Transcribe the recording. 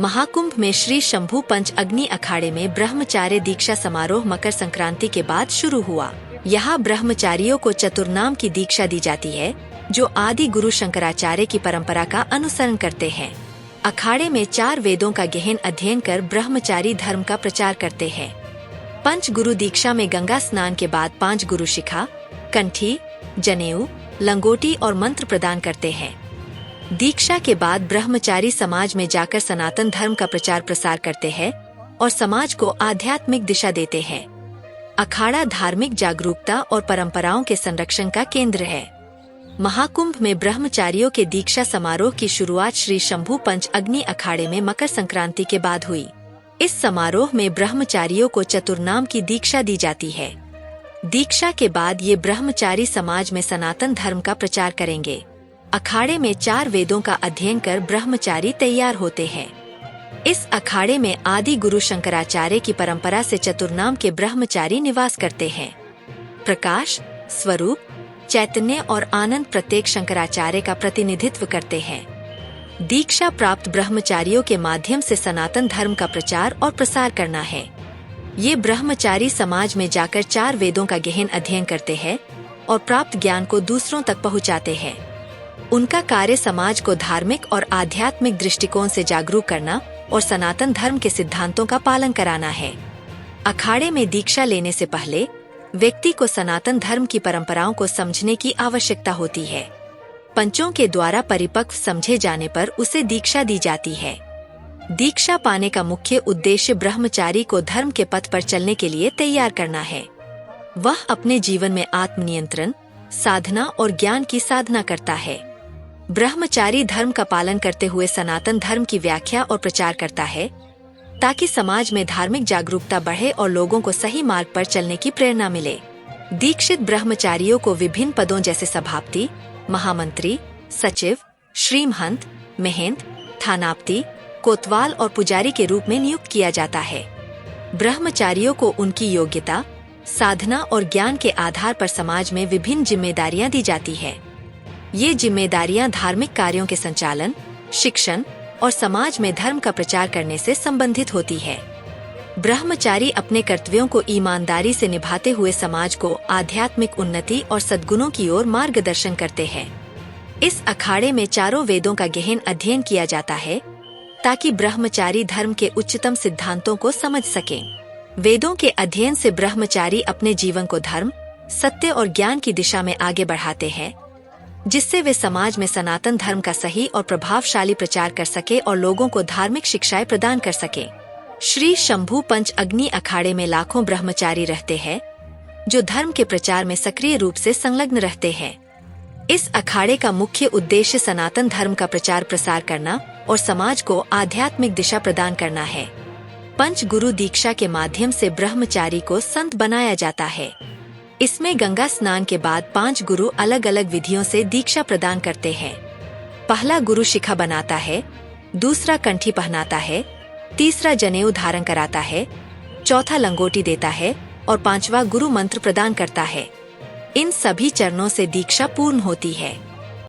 महाकुंभ में श्री शंभू पंच अग्नि अखाड़े में ब्रह्मचार्य दीक्षा समारोह मकर संक्रांति के बाद शुरू हुआ। यहाँ ब्रह्मचारियों को चतुर्नाम की दीक्षा दी जाती है, जो आदि गुरु शंकराचार्य की परंपरा का अनुसरण करते हैं। अखाड़े में 4 वेदों का गहन अध्ययन कर ब्रह्मचारी धर्म का प्रचार करते हैं। पंच गुरु दीक्षा में गंगा स्नान के बाद 5 गुरु शिखा, कंठी, जनेऊ, लंगोटी और मंत्र प्रदान करते हैं। दीक्षा के बाद ब्रह्मचारी समाज में जाकर सनातन धर्म का प्रचार प्रसार करते हैं और समाज को आध्यात्मिक दिशा देते हैं। अखाड़ा धार्मिक जागरूकता और परंपराओं के संरक्षण का केंद्र है। महाकुंभ में ब्रह्मचारियों के दीक्षा समारोह की शुरुआत श्री शंभू पंच अग्नि अखाड़े में मकर संक्रांति के बाद हुई। इस समारोह में ब्रह्मचारियों को चतुर्नाम की दीक्षा दी जाती है। दीक्षा के बाद ये ब्रह्मचारी समाज में सनातन धर्म का प्रचार करेंगे। अखाड़े में 4 वेदों का अध्ययन कर ब्रह्मचारी तैयार होते हैं। इस अखाड़े में आदि गुरु शंकराचार्य की परंपरा से चतुर्नाम के ब्रह्मचारी निवास करते हैं। प्रकाश, स्वरूप, चैतन्य और आनंद प्रत्येक शंकराचार्य का प्रतिनिधित्व करते हैं। दीक्षा प्राप्त ब्रह्मचारियों के माध्यम से सनातन धर्म का प्रचार और प्रसार करना है। ये ब्रह्मचारी समाज में जाकर 4 वेदों का गहन अध्ययन करते हैं और प्राप्त ज्ञान को दूसरों तक पहुंचाते हैं। उनका कार्य समाज को धार्मिक और आध्यात्मिक दृष्टिकोण से जागरूक करना और सनातन धर्म के सिद्धांतों का पालन कराना है। अखाड़े में दीक्षा लेने से पहले व्यक्ति को सनातन धर्म की परंपराओं को समझने की आवश्यकता होती है। पंचों के द्वारा परिपक्व समझे जाने पर उसे दीक्षा दी जाती है। दीक्षा पाने का मुख्य उद्देश्य ब्रह्मचारी को धर्म के पथ पर चलने के लिए तैयार करना है। वह अपने जीवन में आत्मनियंत्रण, साधना और ज्ञान की साधना करता है। ब्रह्मचारी धर्म का पालन करते हुए सनातन धर्म की व्याख्या और प्रचार करता है, ताकि समाज में धार्मिक जागरूकता बढ़े और लोगों को सही मार्ग पर चलने की प्रेरणा मिले। दीक्षित ब्रह्मचारियों को विभिन्न पदों जैसे सभापति, महामंत्री, सचिव, श्रीमहंत, महंत, थानापति, कोतवाल और पुजारी के रूप में नियुक्त किया जाता है। ब्रह्मचारियों को उनकी योग्यता, साधना और ज्ञान के आधार पर समाज में विभिन्न जिम्मेदारियां दी जाती है। ये जिम्मेदारियां धार्मिक कार्यों के संचालन, शिक्षण और समाज में धर्म का प्रचार करने से संबंधित होती है। ब्रह्मचारी अपने कर्तव्यों को ईमानदारी से निभाते हुए समाज को आध्यात्मिक उन्नति और सद्गुणों की ओर मार्गदर्शन करते हैं। इस अखाड़े में 4 वेदों का गहन अध्ययन किया जाता है, ताकि ब्रह्मचारी धर्म के उच्चतम सिद्धांतों को समझ सकें। वेदों के अध्ययन से ब्रह्मचारी अपने जीवन को धर्म, सत्य और ज्ञान की दिशा में आगे बढ़ाते हैं, जिससे वे समाज में सनातन धर्म का सही और प्रभावशाली प्रचार कर सके और लोगों को धार्मिक शिक्षाएं प्रदान कर सके। श्री शंभू पंच अग्नि अखाड़े में लाखों ब्रह्मचारी रहते हैं, जो धर्म के प्रचार में सक्रिय रूप से संलग्न रहते हैं। इस अखाड़े का मुख्य उद्देश्य सनातन धर्म का प्रचार प्रसार करना और समाज को आध्यात्मिक दिशा प्रदान करना है। पंच गुरु दीक्षा के माध्यम से ब्रह्मचारी को संत बनाया जाता है। इसमें गंगा स्नान के बाद 5 गुरु अलग अलग विधियों से दीक्षा प्रदान करते हैं। पहला गुरु शिखा बनाता है, दूसरा कंठी पहनाता है, तीसरा जनेऊ धारण कराता है, चौथा लंगोटी देता है और 5वां गुरु मंत्र प्रदान करता है। इन सभी चरणों से दीक्षा पूर्ण होती है।